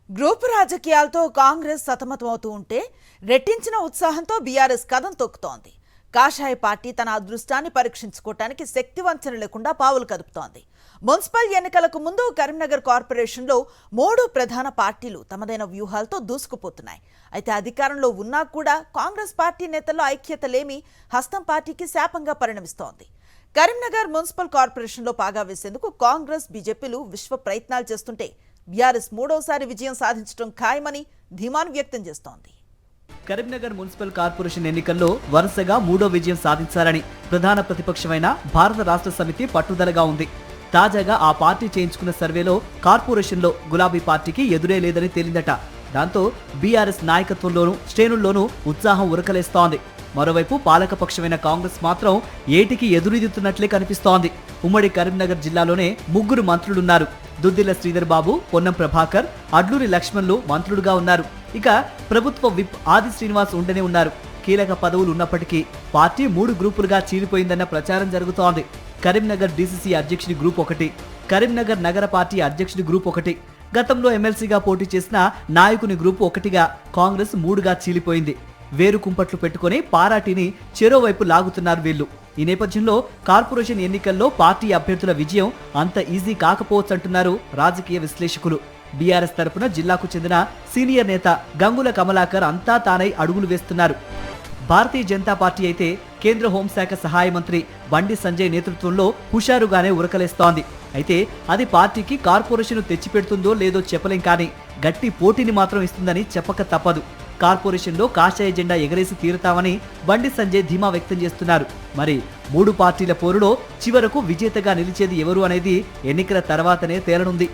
Group రాజకీయాలతో కాంగ్రెస్ సతమతమవుతూ ఉంటే రెట్టించిన ఉత్సాహంతో బీఆర్ఎస్ కదం తొక్కుతోంది. కాషాయ పార్టీ తన అదృష్టాన్ని పరీక్షించుకోవడానికి శక్తి వంచన లేకుండా పావులు కదుపుతోంది. మున్సిపల్ ఎన్నికలకు ముందు కరీంనగర్ కార్పొరేషన్లో 3 ప్రధాన పార్టీలు తమదైన వ్యూహాలతో దూసుకుపోతున్నాయి. అయితే అధికారంలో ఉన్నా కూడా కాంగ్రెస్ పార్టీ నేతల్లో ఐక్యత లేమి హస్తం పార్టీకి శాపంగా పరిణమిస్తోంది. కరీంనగర్ మున్సిపల్ కార్పొరేషన్లో పాగా వేసేందుకు కాంగ్రెస్ బీజేపీలు విశ్వ ప్రయత్నాలు చేస్తుంటే బీఆర్ఎస్ మూడోసారి విజయం సాధించడం ఖాయమని ధీమాను వ్యక్తం చేస్తోంది. కరీంనగర్ మున్సిపల్ కార్పొరేషన్ ఎన్నికల్లో వరుసగా 3వ విజయం సాధించాలని ప్రధాన ప్రతిపక్షమైన భారత రాష్ట్ర సమితి పట్టుదలగా ఉంది. తాజాగా ఆ పార్టీ చేయించుకున్న సర్వేలో కార్పొరేషన్లో గులాబీ పార్టీకి ఎదురే లేదని తేలిందట. దాంతో బీఆర్ఎస్ నాయకత్వంలోనూ శ్రేణుల్లోనూ ఉత్సాహం ఉరకలేస్తోంది. మరోవైపు పాలకపక్షమైన కాంగ్రెస్ మాత్రం ఏటికి ఎదురెదుతున్నట్లే కనిపిస్తోంది. ఉమ్మడి కరీంనగర్ జిల్లాలోనే 3 మంత్రులున్నారు. దుద్దిల శ్రీధర్ బాబు, పొన్నం ప్రభాకర్, అడ్లూరి లక్ష్మణ్లు మంత్రులుగా ఉన్నారు. ఇక ప్రభుత్వ విప్ ఆది శ్రీనివాస్ ఉండనే ఉన్నారు. కీలక పదవులు ఉన్నప్పటికీ పార్టీ 3 గ్రూపులుగా చీలిపోయిందన్న ప్రచారం జరుగుతోంది. కరీంనగర్ డీసీసీ అధ్యక్షుడి గ్రూప్ 1, కరీంనగర్ నగర పార్టీ అధ్యక్షుడి గ్రూప్ 1, గతంలో ఎమ్మెల్సీగా పోటీ చేసిన నాయకుని గ్రూప్ 1గా కాంగ్రెస్ 3గా చీలిపోయింది. వేరు కుంపట్లు పెట్టుకుని పారాటీని చెరోవైపు లాగుతున్నారు వీళ్లు. ఈ నేపథ్యంలో కార్పొరేషన్ ఎన్నికల్లో పార్టీ అభ్యర్థుల విజయం అంత ఈజీ కాకపోవచ్చంటున్నారు రాజకీయ విశ్లేషకులు. బీఆర్ఎస్ తరపున జిల్లాకు చెందిన సీనియర్ నేత గంగుల కమలాకర్ అంతా తానై అడుగులు వేస్తున్నారు. భారతీయ జనతా పార్టీ అయితే కేంద్ర హోంశాఖ సహాయ మంత్రి బండి సంజయ్ నేతృత్వంలో హుషారుగానే ఉరకలేస్తోంది. అయితే అది పార్టీకి కార్పొరేషన్ తెచ్చిపెడుతుందో లేదో చెప్పలేం, కానీ గట్టి పోటీని మాత్రం ఇస్తుందని చెప్పక తప్పదు. కార్పొరేషన్లో కాషాయ జెండా ఎగరేసి తీరుతామని బండి సంజయ్ ధీమా వ్యక్తం చేస్తున్నారు. మరి 3 పార్టీల పోరులో చివరకు విజేతగా నిలిచేది ఎవరు అనేది ఎన్నికల తర్వాతనే తేలనుంది.